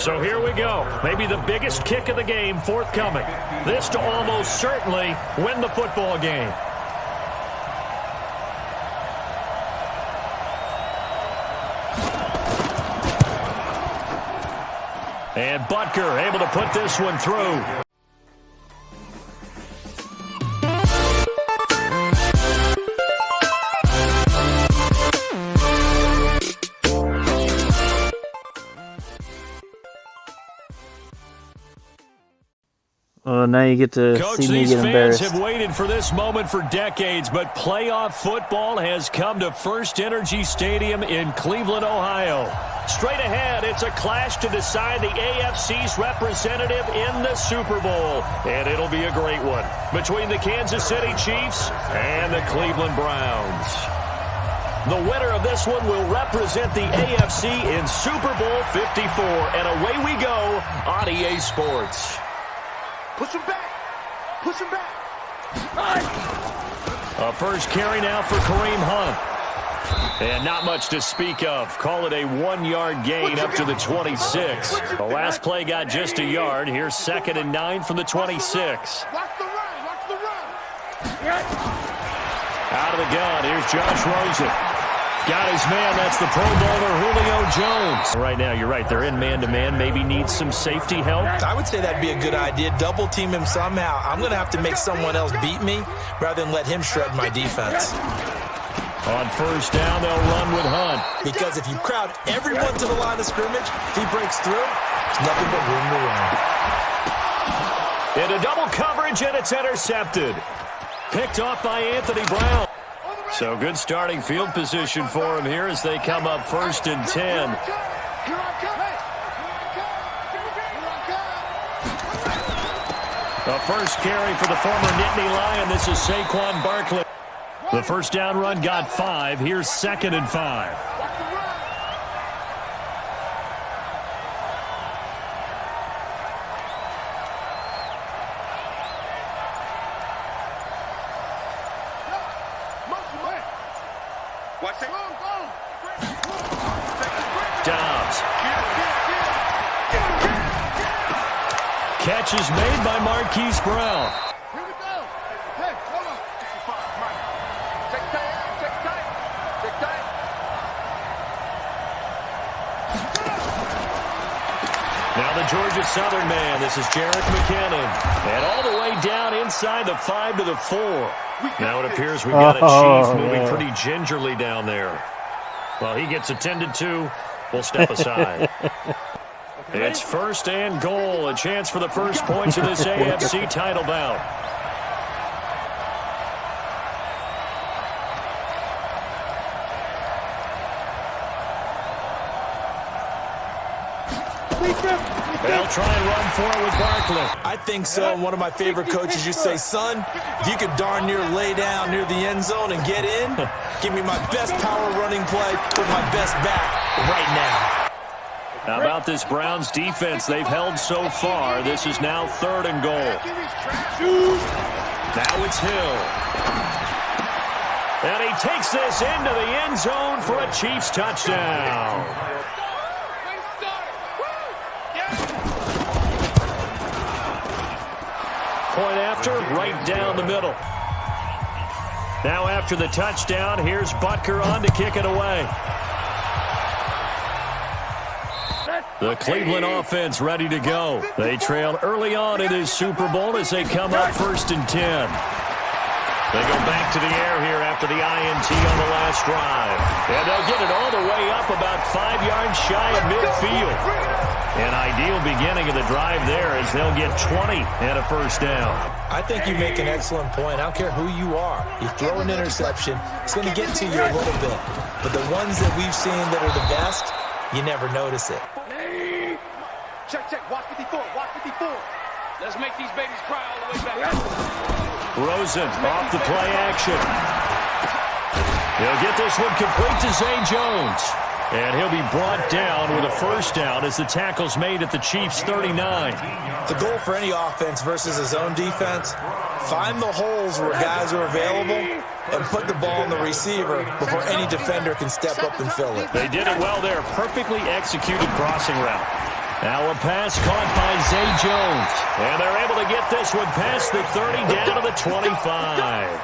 So here we go. Maybe the biggest kick of the game forthcoming. This to almost certainly win the football game. And Butker able to put this one through. Now you get to Coach, see me these get embarrassed. fans have waited for this moment for decades, but playoff football has come to First Energy Stadium in Cleveland, Ohio. Straight ahead, it's a clash to decide the AFC's representative in the Super Bowl, and it'll be a great one between the Kansas City Chiefs and the Cleveland Browns. The winner of this one will represent the AFC in Super Bowl 54, and away we go on EA Sports. Push him back. Push him back. A first carry now for Kareem Hunt. And not much to speak of. Call it a 1-yard gain up to the 26. The last play got just a yard. Here's 2nd and 9 from the 26. Watch the run. Watch the run. Out of the gun. Here's Josh Rosen. Got his man. That's the Pro Bowler Julio Jones. Right now, you're right. They're in man-to-man. Maybe needs some safety help. I would say that'd be a good idea. Double team him somehow. I'm going to have to make someone else beat me rather than let him shred my defense. On first down, they'll run with Hunt. Because if you crowd everyone to the line of scrimmage, if he breaks through, there's nothing but room to run. Into double coverage, and it's intercepted. Picked off by Anthony Brown. So good starting field position for him here as they come up 1st and 10. The first carry for the former Nittany Lion. This is Saquon Barkley. The first down run got 5. Here's 2nd and 5. Dobbs. Catch is made by Marquise Brown. Here we go. Hey, hold on. Take tight. Now the Georgia Southern man. This is Jarek McKinnon. And all the way down inside the 5 to the 4. Now it appears we've got a Chief moving pretty gingerly down there. Well, he gets attended to. We'll step aside. It's 1st and goal. A chance for the first points of this AFC title bout. They'll try and run for it with Barkley. I think so. And one of my favorite coaches, you say, son, if you could darn near lay down near the end zone and get in, give me my best power running play with my best back right now. How about this Browns defense they've held so far? This is now 3rd and goal. Now it's Hill. And he takes this into the end zone for a Chiefs touchdown. Point after, right down the middle. Now after the touchdown, here's Butker on to kick it away. The Cleveland offense ready to go. They trail early on in this Super Bowl as they come up 1st and 10. They go back to the air here after the INT on the last drive. And they'll get it all the way up about 5 yards shy of midfield. An ideal beginning of the drive there as they'll get 20 and a first down. I think you make an excellent point. I don't care who you are. You throw an interception, it's going to get to you a little bit. But the ones that we've seen that are the best, you never notice it. Check. Watch 54. Let's make these babies cry all the way back. Rosen off the play action. He'll get this one complete to Zay Jones. And he'll be brought down with a first down as the tackle's made at the Chiefs' 39. The goal for any offense versus his own defense, find the holes where guys are available and put the ball in the receiver before any defender can step up and fill it. They did it well there. Perfectly executed crossing route. Now a pass caught by Zay Jones. And they're able to get this one past the 30 down to the 25.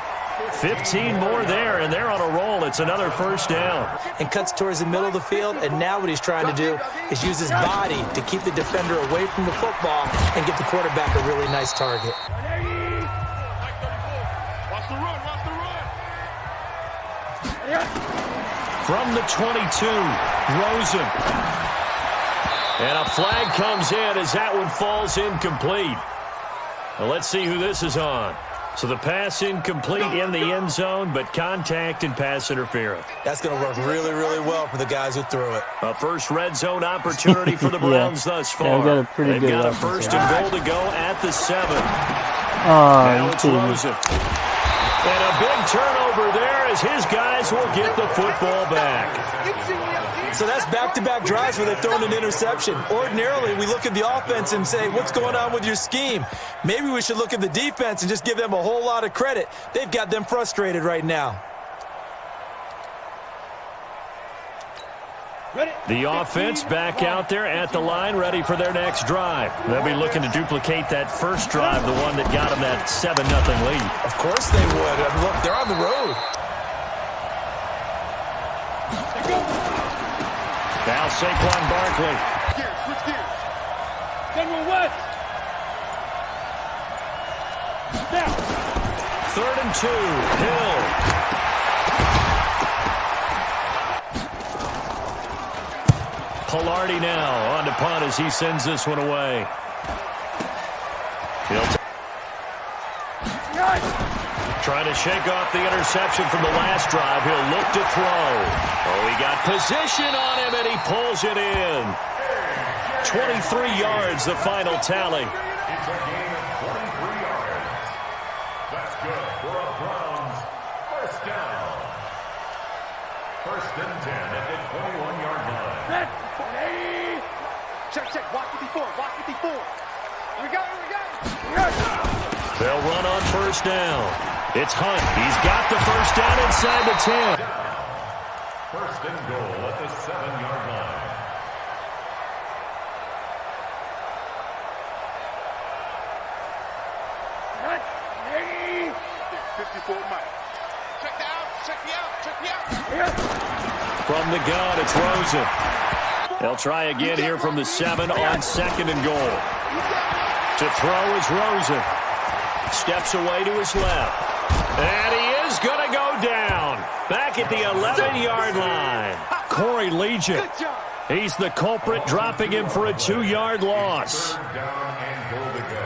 15 more there, and they're on a roll. It's another first down. And cuts towards the middle of the field, and now what he's trying to do is use his body to keep the defender away from the football and give the quarterback a really nice target. Watch the run, watch the run. From the 22, Rosen. And a flag comes in as that one falls incomplete. Well, let's see who this is on. So the pass incomplete in the end zone, but contact and pass interference. That's going to work really, really well for the guys who threw it. A first red zone opportunity for the Browns thus far. They've got a first and goal to go at the 7. Oh, now it's Rosen. And a big turnover there as his guys will get the football back. So that's back-to-back drives where they've thrown an interception. Ordinarily, we look at the offense and say, what's going on with your scheme? Maybe we should look at the defense and just give them a whole lot of credit. They've got them frustrated right now. The offense back out there at the line, ready for their next drive. They'll be looking to duplicate that first drive, the one that got them that 7-0 lead. Of course they would. I mean, look, they're on the road. Now Saquon Barkley. Gears, switch gears. General West. Now. 3rd and 2, Hill. Pilardi now on to punt as he sends this one away. Trying to shake off the interception from the last drive. He'll look to throw. Oh, he got position on him, and he pulls it in. 23 yards, the final tally. It's a gain of 23 yards. That's good for a Browns first down. 1st and 10 at the 21-yard line. Check, watch 54, watch 54. Here we go. They'll run on first down. It's Hunt. He's got the first down inside the 10. 1st and goal at the 7-yard line. Hey, 54 Mike. Check the out. From the gun, it's Rosen. They'll try again here from the 7 on 2nd and goal. To throw is Rosen. Steps away to his left. And he is going to go down. Back at the 11-yard line. Corey Legion. He's the culprit, dropping him for a 2-yard loss. 3rd down and goal to go.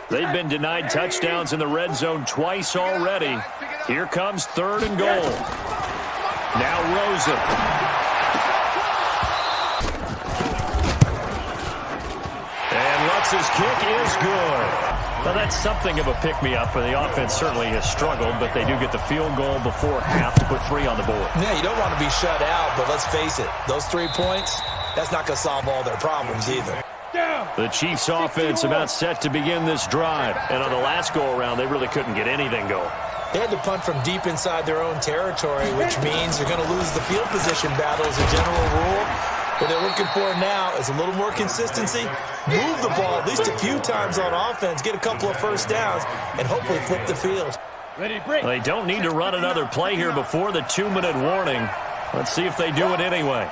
They've been denied touchdowns in the red zone twice already. Here comes 3rd and goal. Now Rosen. And Lutz's kick is good. Well, that's something of a pick-me-up, and the offense certainly has struggled, but they do get the field goal before half to put 3 on the board. Yeah, you don't want to be shut out, but let's face it, those 3 points, that's not going to solve all their problems either. The Chiefs' offense about set to begin this drive, and on the last go-around, they really couldn't get anything going. They had to punt from deep inside their own territory, which means they're going to lose the field position battle as a general rule. What they're looking for now is a little more consistency, move the ball at least a few times on offense, get a couple of first downs, and hopefully flip the field. They don't need to run another play here before the 2-minute warning. Let's see if they do it anyway.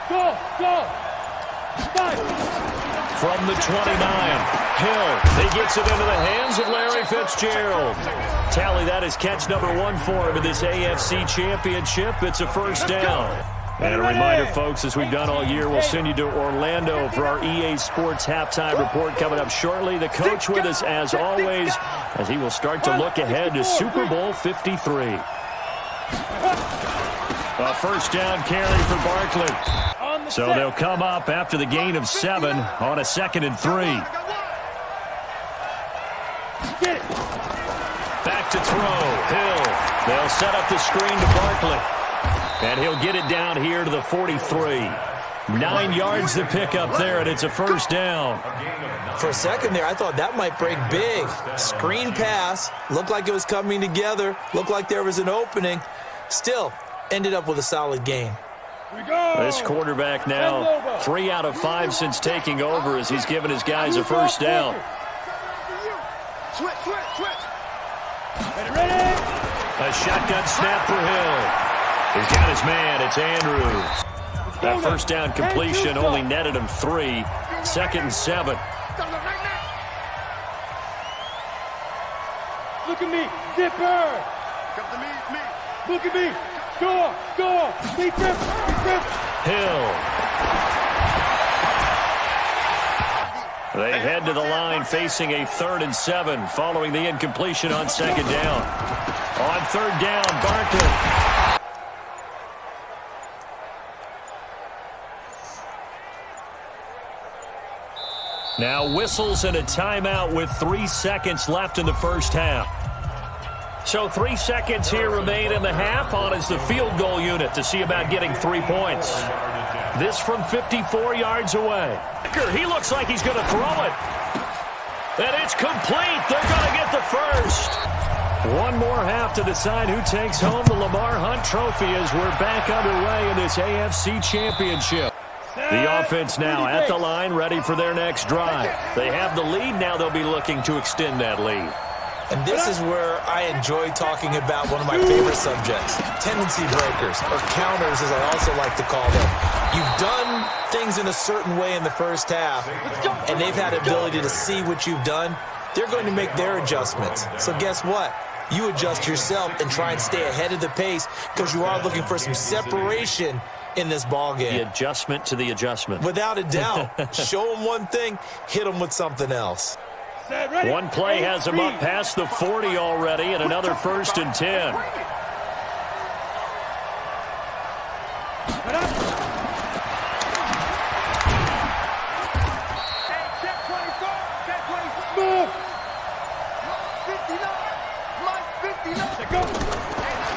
Go! From the 29, Hill. He gets it into the hands of Larry Fitzgerald. Tally, that is catch number 1 for him in this AFC Championship. It's a first down. And a reminder, folks, as we've done all year, we'll send you to Orlando for our EA Sports halftime report coming up shortly. The coach with us, as always, as he will start to look ahead to Super Bowl 53. A first down carry for Barkley. So they'll come up after the gain of 7 on a 2nd and 3. Back to throw. Hill. They'll set up the screen to Barkley. And he'll get it down here to the 43. 9 yards to pick up there, and it's a first down. For a second there, I thought that might break big. Screen pass, looked like it was coming together, looked like there was an opening. Still, ended up with a solid gain. This quarterback now 3 out of 5 since taking over as he's given his guys a first down. Switch. A shotgun snap for Hill. He's got his man. It's Andrews. That first down completion only netted him 3. 2nd and 7. Look at me, Zipper. Come to me. Look at me. Score. Deep rip. Hill. They head to the line facing a 3rd and 7 following the incompletion on 2nd down. On 3rd down, Barkley. Now whistles and a timeout with 3 seconds left in the first half. So 3 seconds here remain in the half. On is the field goal unit to see about getting 3 points. This from 54 yards away. He looks like he's going to throw it. And it's complete. They're going to get the first. One more half to decide who takes home the Lamar Hunt Trophy as we're back underway in this AFC Championship. The offense now at the line, ready for their next drive. They have the lead. Now they'll be looking to extend that lead. And this is where I enjoy talking about one of my favorite subjects, tendency breakers, or counters as I also like to call them. You've done things in a certain way in the first half, and they've had ability to see what you've done. They're going to make their adjustments. So guess what? You adjust yourself and try and stay ahead of the pace because you are looking for some separation in this ball game. The adjustment to the adjustment. Without a doubt. Show them one thing, hit them with something else. One play has him up past the 40 already, and another 1st and 10.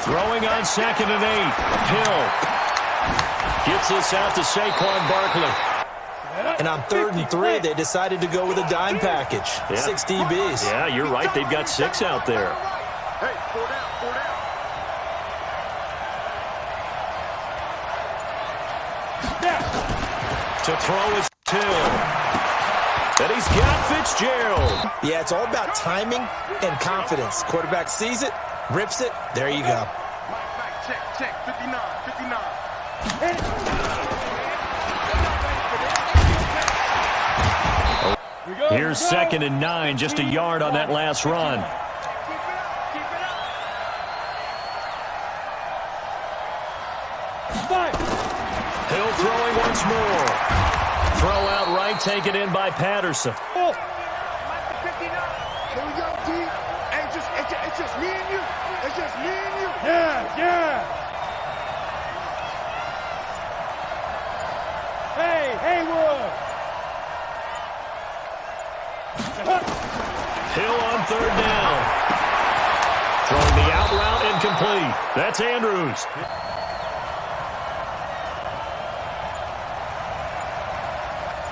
Throwing on 2nd and 8. Hill gets this out to Saquon Barkley. And on 3rd and 3, they decided to go with a dime package. Yeah. 6 DBs. Yeah, you're right. They've got 6 out there. Hey, 4 down. To throw is Hill. And he's got Fitzgerald. Yeah, it's all about timing and confidence. Quarterback sees it, rips it, there you go. Mike, check. 59. Here's 2nd and 9, just a yard on that last run. Hill throwing once more. Throw out right, taken in by Patterson. Here we go, T. Hey, it's just me and you. It's just me and you. Yeah. Hey, Haywood. Hill on 3rd down. Throwing the out route incomplete. That's Andrews.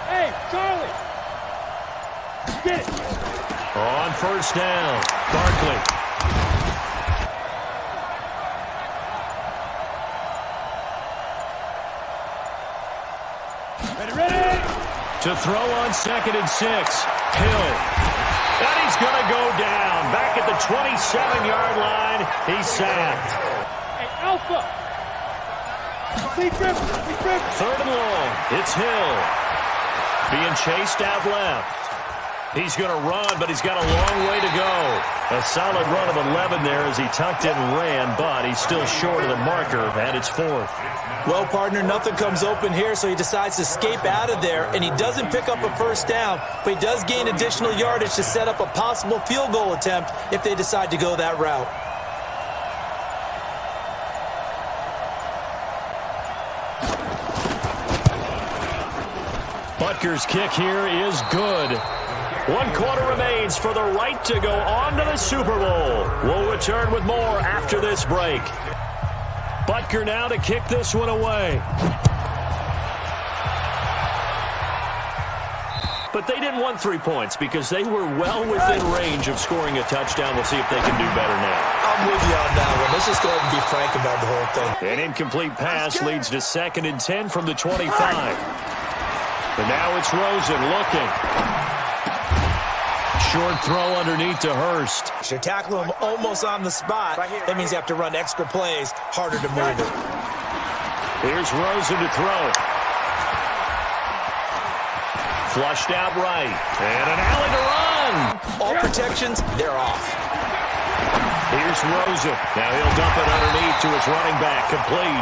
Hey, Charlie. Get it. On 1st down, Barkley. Ready. To throw on 2nd and 6. Hill. And he's going to go down. Back at the 27-yard line. He's sacked. Hey, Alpha. Deep rip. 3rd and long. It's Hill. Being chased out left. He's going to run, but he's got a long way to go. A solid run of 11 there as he tucked it and ran, but he's still short of the marker, and it's 4th. Well, partner, nothing comes open here, so he decides to escape out of there, and he doesn't pick up a 1st down, but he does gain additional yardage to set up a possible field goal attempt if they decide to go that route. Butker's kick here is good. 1 quarter remains for the right to go on to the Super Bowl. We'll return with more after this break. Butker now to kick this one away. But they didn't want 3 points because they were well within range of scoring a touchdown. We'll see if they can do better now. I'm with you on that one. Let's just go ahead and be frank about the whole thing. An incomplete pass leads to 2nd and 10 from the 25. And now it's Rosen looking. Short throw underneath to Hurst. Should tackle him almost on the spot. That means you have to run extra plays, harder to move it. Here's Rosen to throw. Flushed out right. And an alley to run. All protections, they're off. Here's Rosen. Now he'll dump it underneath to his running back. Complete.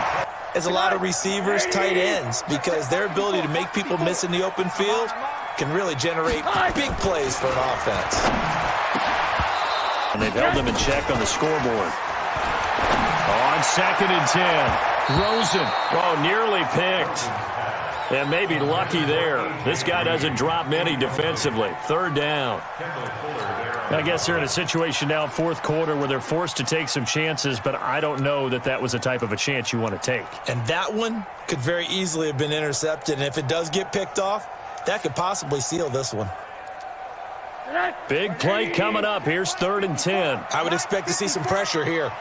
There's a lot of receivers, tight ends, because their ability to make people miss in the open field can really generate big plays for an offense. And they've held them in check on the scoreboard. On 2nd and 10. Rosen. Oh, nearly picked. And maybe lucky there. This guy doesn't drop many defensively. 3rd down. I guess they're in a situation now, 4th quarter, where they're forced to take some chances, but I don't know that that was the type of a chance you want to take. And that one could very easily have been intercepted. And if it does get picked off, that could possibly seal this one. Big play coming up. Here's 3rd and 10. I would expect to see some pressure here.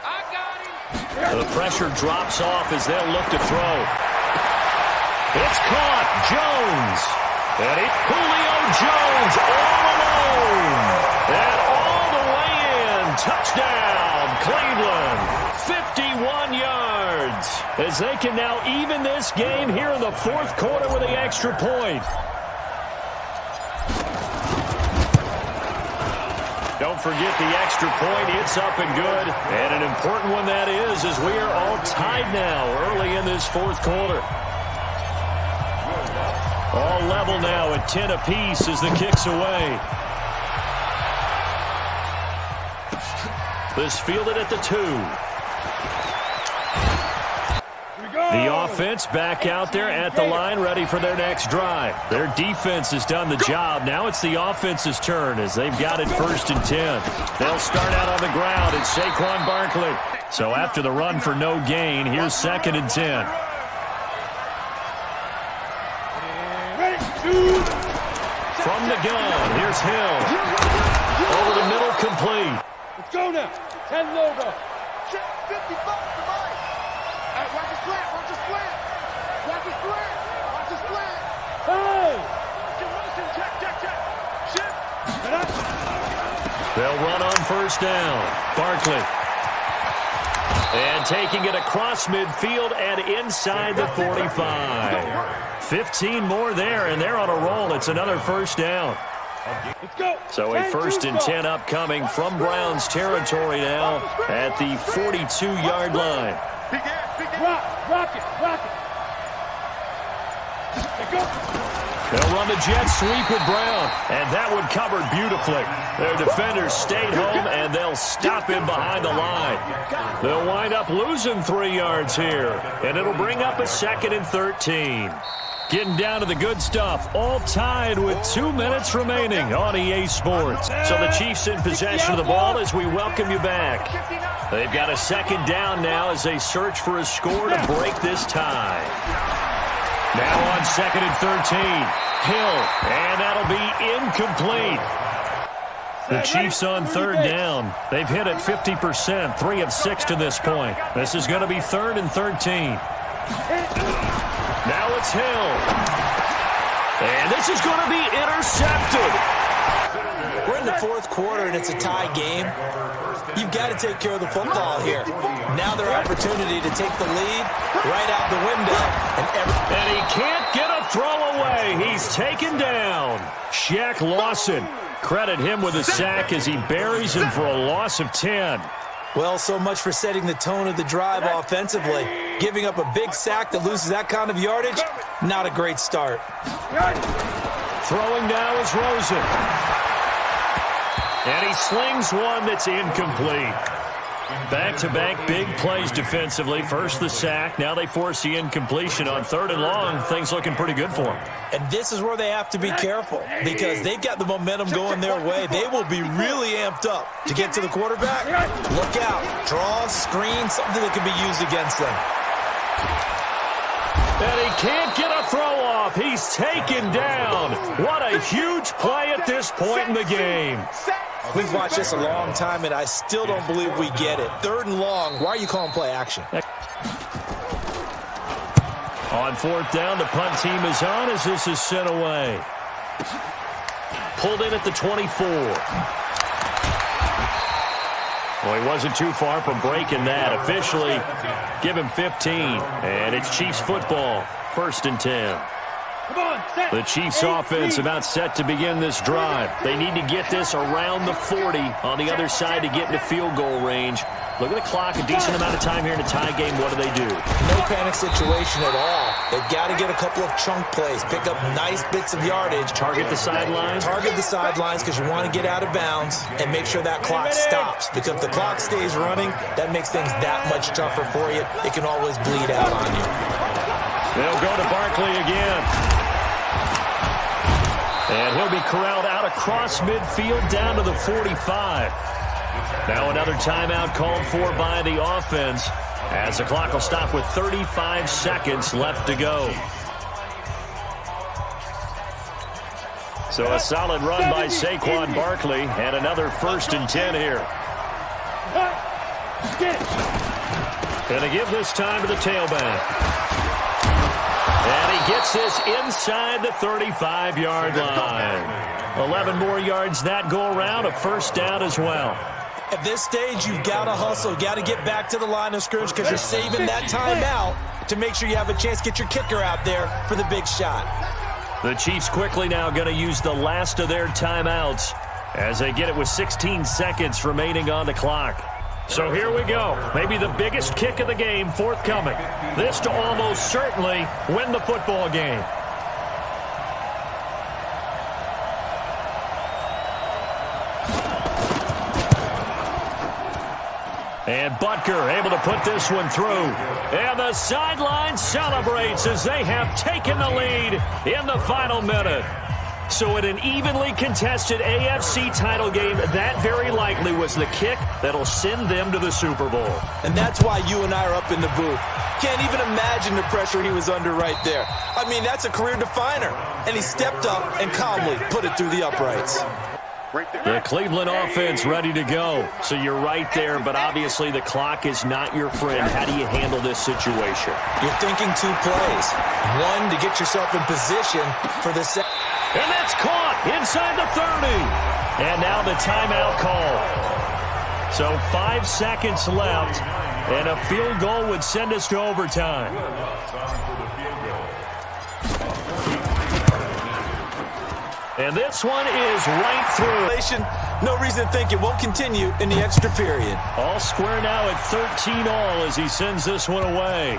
The pressure drops off as they'll look to throw. It's caught. Jones. And Julio Jones all alone. And all the way in. Touchdown, Cleveland. 51 yards. As they can now even this game here in the 4th quarter with the extra point. Don't forget the extra point. It's up and good. And an important one that is, as we are all tied now early in this 4th quarter. All level now at 10 apiece as the kick's away. This fielded at the 2. The offense back out there at the line, ready for their next drive. Their defense has done the job. Now it's the offense's turn as they've got it 1st and 10. They'll start out on the ground. It's Saquon Barkley. So after the run for no gain, here's 2nd and 10. From the gun, here's Hill. Over the middle, complete. Let's go now. 10 logo. 55 to Mike. Hey, watch the slant, watch the slant. Watch the slant, watch the slant. Hey! Wilson, check. Shift. They'll run on 1st down. Barkley. And taking it across midfield and inside the 45. 15 more there, and they're on a roll. It's another 1st down. Let's go. So a 1st and 10 upcoming from Browns territory now at the 42-yard line. Rock it. Let's go. They'll run the jet sweep with Brown, and that one covered beautifully. Their defenders stayed home, and they'll stop him behind the line. They'll wind up losing 3 yards here, and it'll bring up a 2nd and 13. Getting down to the good stuff, all tied with 2 minutes remaining on EA Sports. So the Chiefs in possession of the ball as we welcome you back. They've got a 2nd down now as they search for a score to break this tie. Now on 2nd and 13, Hill, and that'll be incomplete. The Chiefs on 3rd down. They've hit it 50%, 3 of 6 to this point. This is going to be 3rd and 13. Now it's Hill. And this is going to be intercepted. We're in the 4th quarter, and it's a tie game. You've got to take care of the football here. Now their opportunity to take the lead right out the window. And he can't get a throw away. He's taken down. Shaq Lawson. Credit him with a sack as he buries him for a loss of 10. Well, so much for setting the tone of the drive offensively. Giving up a big sack that loses that kind of yardage, not a great start. Throwing now is Rosen. And he slings one that's incomplete. Back-to-back big plays defensively. First the sack. Now they force the incompletion on 3rd and long. Things looking pretty good for them. And this is where they have to be careful because they've got the momentum going their way. They will be really amped up to get to the quarterback. Look out. Draw, screen, something that can be used against them. And he can't get a throw off. He's taken down. What a huge play at this point in the game. We've watched this a long time, and I still don't believe we get it. 3rd and long. Why are you calling play action? On 4th down, the punt team is on as this is sent away. Pulled in at the 24. Well, he wasn't too far from breaking that. Officially, give him 15. And it's Chiefs football, 1st and 10. The Chiefs offense about set to begin this drive. They need to get this around the 40 on the other side to get into field goal range. Look at the clock, a decent amount of time here in a tie game. What do? No panic situation at all. They've got to get a couple of chunk plays, pick up nice bits of yardage. Target the sidelines? Target the sidelines because you want to get out of bounds and make sure that clock stops. Because if the clock stays running, that makes things that much tougher for you. It can always bleed out on you. They'll go to Barkley again. And he'll be corralled out across midfield down to the 45. Now another timeout called for by the offense as the clock will stop with 35 seconds left to go. So a solid run by Saquon Barkley and another 1st and 10 here. Going to give this time to the tailback. And he gets this inside the 35-yard line. 11 more yards that go around, a 1st down as well. At this stage, you've got to hustle. Got to get back to the line of scrimmage because you're saving that timeout to make sure you have a chance to get your kicker out there for the big shot. The Chiefs quickly now going to use the last of their timeouts as they get it with 16 seconds remaining on the clock. So here we go. Maybe the biggest kick of the game forthcoming. This to almost certainly win the football game. And Butker able to put this one through. And the sideline celebrates as they have taken the lead in the final minute. So in an evenly contested AFC title game, that very likely was the kick that'll send them to the Super Bowl. And that's why you and I are up in the booth. Can't even imagine the pressure he was under right there. I mean, that's a career definer. And he stepped up and calmly put it through the uprights. The Cleveland offense ready to go. So you're right there, but obviously the clock is not your friend. How do you handle this situation? You're thinking 2 plays. One, to get yourself in position for the second. And that's caught inside the 30. And now the timeout call. So 5 seconds left, and a field goal would send us to overtime. And this one is right through. No reason to think it won't continue in the extra period. All square now at 13 all as he sends this one away.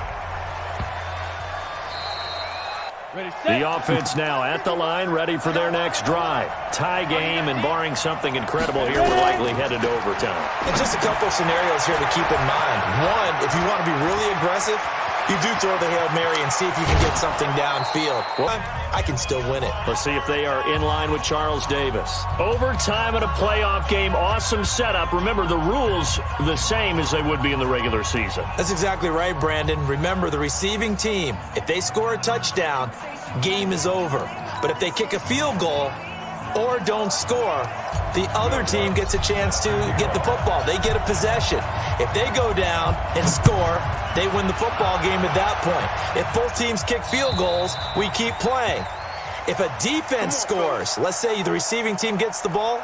The offense now at the line, ready for their next drive. Tie game, and barring something incredible here, we're likely headed to overtime. And just a couple of scenarios here to keep in mind. One, if you want to be really aggressive, you do throw the Hail Mary and see if you can get something downfield. Well, I can still win it. Let's see if they are in line with Charles Davis. Overtime in a playoff game, awesome setup. Remember, the rules the same as they would be in the regular season. That's exactly right, Brandon. Remember, the receiving team, if they score a touchdown, game is over. But if they kick a field goal or don't score, the other team gets a chance to get the football. They get a possession. If they go down and score, they win the football game at that point. If both teams kick field goals, we keep playing. If a defense scores, let's say the receiving team gets the ball,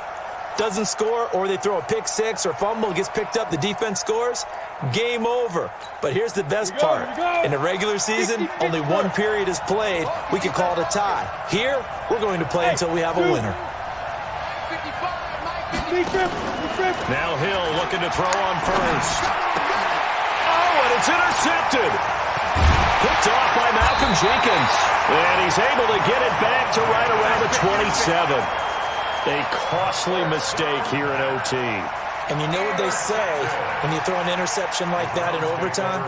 doesn't score, or they throw a pick six or fumble, gets picked up, the defense scores, game over. But here's the best part. In the regular season, only 1 period is played. We can call it a tie. Here, we're going to play until we have a winner. Now Hill looking to throw on first. Oh, and it's intercepted. Picked off by Malcolm Jenkins. And he's able to get it back to right around the 27. A costly mistake here in OT. And you know what they say, when you throw an interception like that in overtime,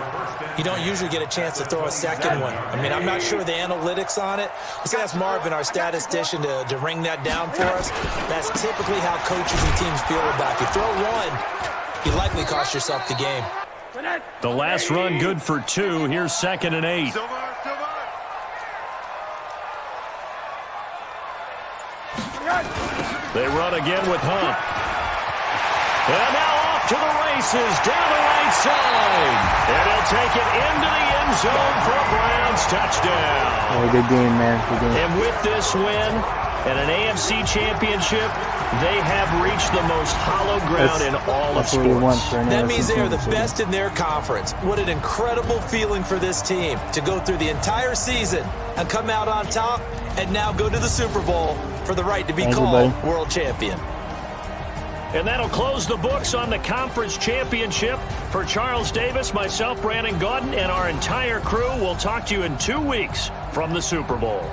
you don't usually get a chance to throw a second one. I mean, I'm not sure the analytics on it. Let's ask Marvin, our statistician, to ring that down for us. That's typically how coaches and teams feel about it. You throw one, you likely cost yourself the game. The last run good for 2. Here's 2nd and 8. They run again with Hunt. And now off to the races, down the right side. And he'll take it into the end zone for a Browns touchdown. Oh, good game, man. Good game. And with this win and an AFC Championship, they have reached the most hallowed ground in all of sports. That means they are the best in their conference. What an incredible feeling for this team to go through the entire season and come out on top and now go to the Super Bowl for the right to be called world champion. And that'll close the books on the conference championship. For Charles Davis, myself, Brandon Gaudin, and our entire crew, we'll talk to you in 2 weeks from the Super Bowl.